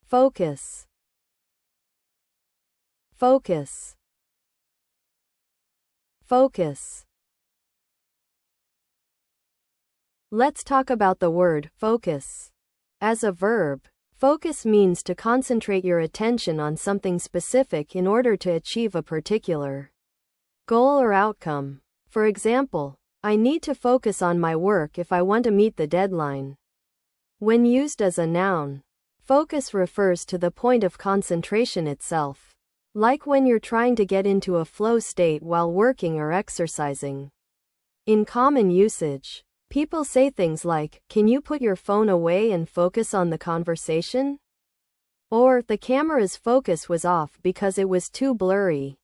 Focus. Focus. Focus. Let's talk about the word focus. As a verb, focus means to concentrate your attention on something specific in order to achieve a particular goal or outcome. For example, I need to focus on my work if I want to meet the deadline. When used as a noun, focus refers to the point of concentration itself, like when you're trying to get into a flow state while working or exercising. In common usage, people say things like, "Can you put your phone away and focus on the conversation?" Or, "The camera's focus was off because it was too blurry."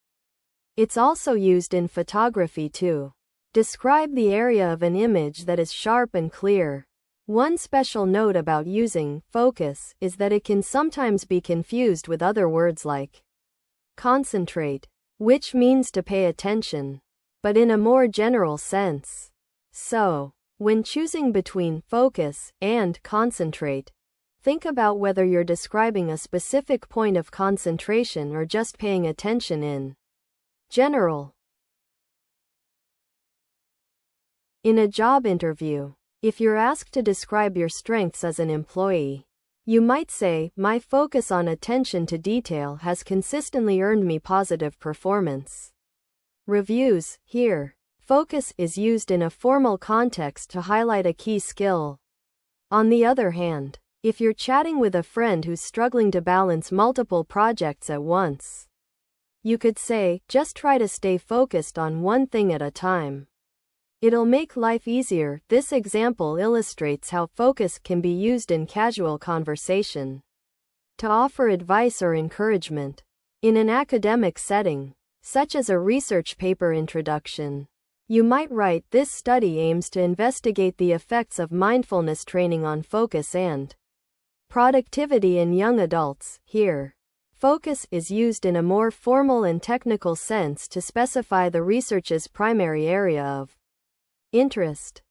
It's also used in photography to describe the area of an image that is sharp and clear. One special note about using focus is that it can sometimes be confused with other words like concentrate, which means to pay attention, but in a more general sense. So, when choosing between focus and concentrate, think about whether you're describing a specific point of concentration or just paying attention in general. In a job interview, if you're asked to describe your strengths as an employee, you might say, "My focus on attention to detail has consistently earned me positive performance reviews." Here, focus is used in a formal context to highlight a key skill. On the other hand, if you're chatting with a friend who's struggling to balance multiple projects at once, you could say, "Just try to stay focused on one thing at a time. It'll make life easier." This example illustrates how focus can be used in casual conversation to offer advice or encouragement. In an academic setting, such as a research paper introduction, you might write, "This study aims to investigate the effects of mindfulness training on focus and productivity in young adults." Here, focus is used in a more formal and technical sense to specify the research's primary area of interest.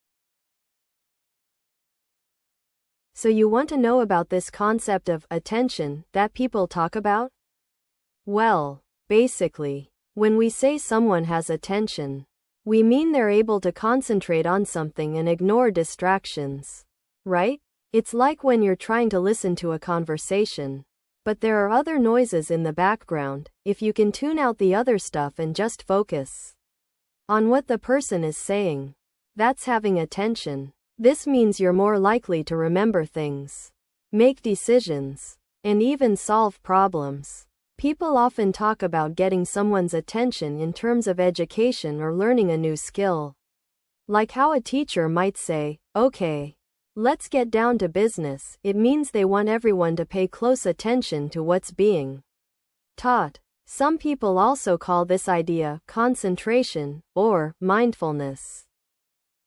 So you want to know about this concept of attention that people talk about? Well, basically, when we say someone has attention, we mean they're able to concentrate on something and ignore distractions, right? It's like when you're trying to listen to a conversation, but there are other noises in the background. If you can tune out the other stuff and just focus on what the person is saying, that's having attention. This means you're more likely to remember things, make decisions, and even solve problems. People often talk about getting someone's attention in terms of education or learning a new skill. Like how a teacher might say, "Okay, let's get down to business." It means they want everyone to pay close attention to what's being taught. Some people also call this idea concentration or mindfulness.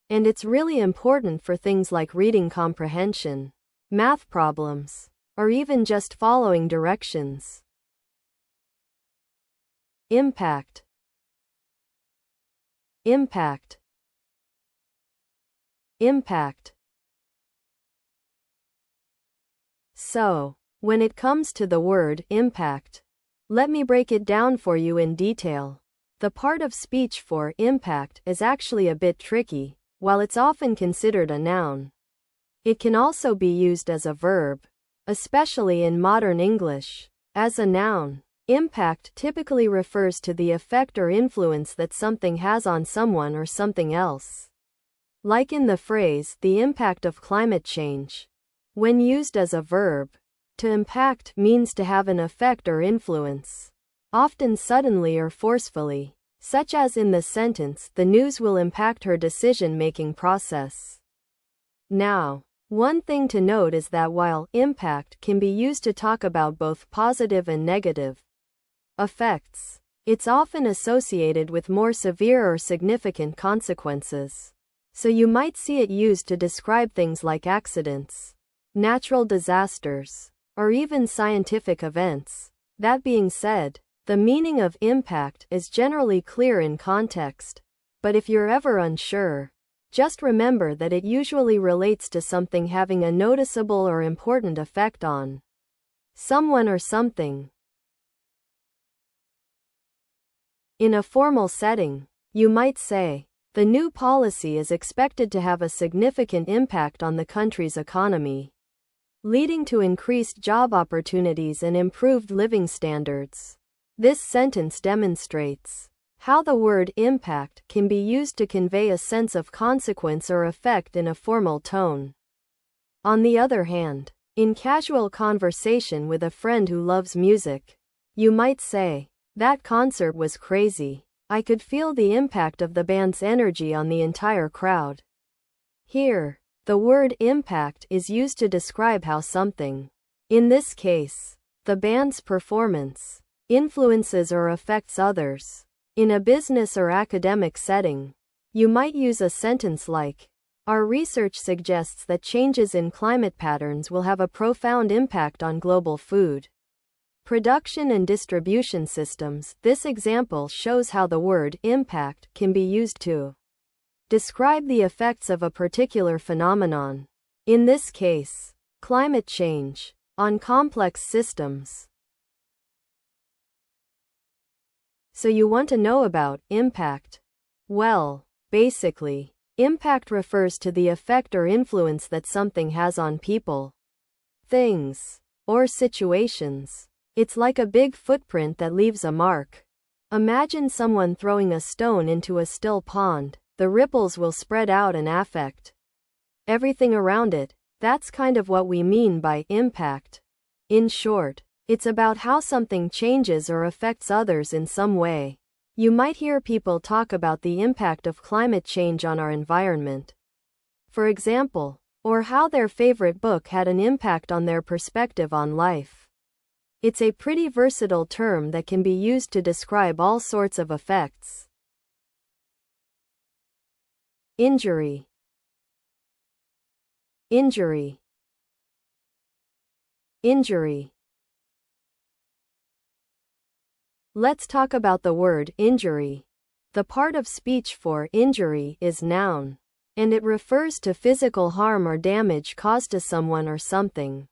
And it's really important for things like reading comprehension, math problems, or even just following directions. Impact. Impact. Impact. So, when it comes to the word impact, let me break it down for you in detail. The part of speech for impact is actually a bit tricky. While it's often considered a noun, it can also be used as a verb, especially in modern English. As a noun, impact typically refers to the effect or influence that something has on someone or something else. Like in the phrase, "the impact of climate change." When used as a verb, to impact means to have an effect or influence, often suddenly or forcefully. Such as in the sentence, "The news will impact her decision-making process." Now, one thing to note is that while impact can be used to talk about both positive and negative effects, it's often associated with more severe or significant consequences. So you might see it used to describe things like accidents, natural disasters, or even scientific events. That being said, the meaning of impact is generally clear in context, but if you're ever unsure, just remember that it usually relates to something having a noticeable or important effect on someone or something. In a formal setting, you might say, the new policy is expected to have a significant impact on the country's economy, leading to increased job opportunities and improved living standards. This sentence demonstrates how the word impact can be used to convey a sense of consequence or effect in a formal tone. On the other hand, in casual conversation with a friend who loves music, you might say, that concert was crazy. I could feel the impact of the band's energy on the entire crowd. Here, the word impact is used to describe how something, in this case, the band's performance, influences or affects others. In a business or academic setting, you might use a sentence like, our research suggests that changes in climate patterns will have a profound impact on global food production and distribution systems. This example shows how the word impact can be used to describe the effects of a particular phenomenon, in this case, climate change, on complex systems. So you want to know about impact? Well, basically, impact refers to the effect or influence that something has on people, things, or situations. It's like a big footprint that leaves a mark. Imagine someone throwing a stone into a still pond. The ripples will spread out and affect everything around it. That's kind of what we mean by impact. In short, it's about how something changes or affects others in some way. You might hear people talk about the impact of climate change on our environment, for example, or how their favorite book had an impact on their perspective on life. It's a pretty versatile term that can be used to describe all sorts of effects. Injury. Injury. Injury. Let's talk about the word injury. The part of speech for injury is noun, and it refers to physical harm or damage caused to someone or something,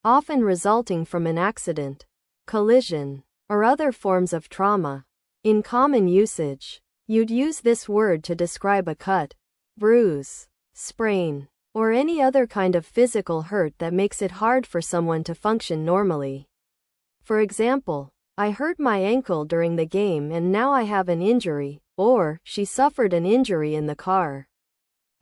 often resulting from an accident, collision, or other forms of trauma. In common usage, you'd use this word to describe a cut, bruise, sprain, or any other kind of physical hurt that makes it hard for someone to function normally. For example, I hurt my ankle during the game and now I have an injury, or she suffered an injury in the car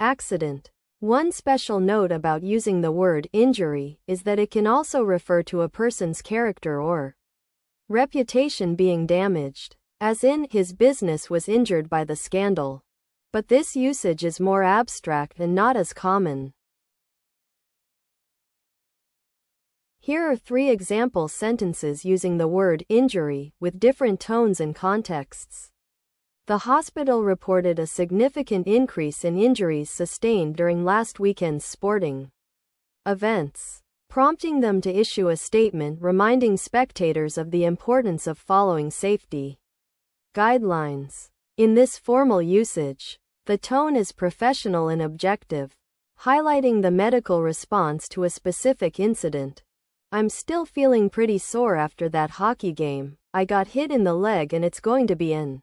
accident. One special note about using the word injury is that it can also refer to a person's character or reputation being damaged, as in, his business was injured by the scandal. But this usage is more abstract and not as common. Here are 3 example sentences using the word injury, with different tones and contexts. The hospital reported a significant increase in injuries sustained during last weekend's sporting events, prompting them to issue a statement reminding spectators of the importance of following safety guidelines. In this formal usage, the tone is professional and objective, highlighting the medical response to a specific incident. I'm still feeling pretty sore after that hockey game. I got hit in the leg and it's going to be an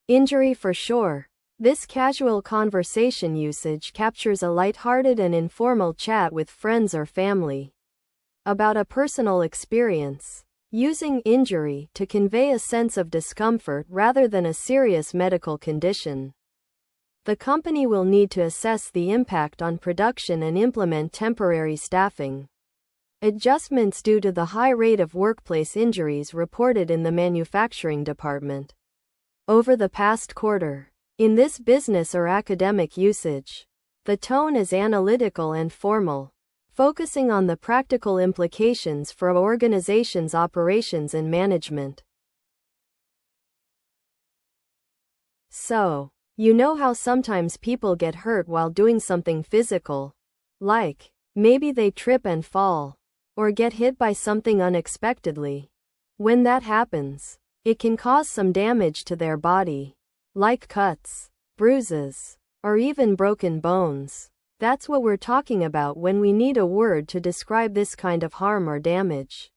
injury for sure. This casual conversation usage captures a lighthearted and informal chat with friends or family about a personal experience, using injury to convey a sense of discomfort rather than a serious medical condition. The company will need to assess the impact on production and implement temporary staffing adjustments due to the high rate of workplace injuries reported in the manufacturing department over the past quarter. In this business or academic usage, the tone is analytical and formal, focusing on the practical implications for an organization's operations and management. So, you know how sometimes people get hurt while doing something physical, like, maybe they trip and fall, or get hit by something unexpectedly. When that happens, it can cause some damage to their body, like cuts, bruises, or even broken bones. That's what we're talking about when we need a word to describe this kind of harm or damage.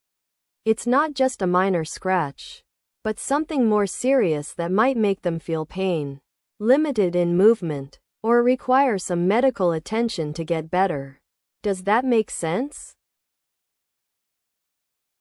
It's not just a minor scratch, but something more serious that might make them feel pain, limited in movement, or require some medical attention to get better. Does that make sense?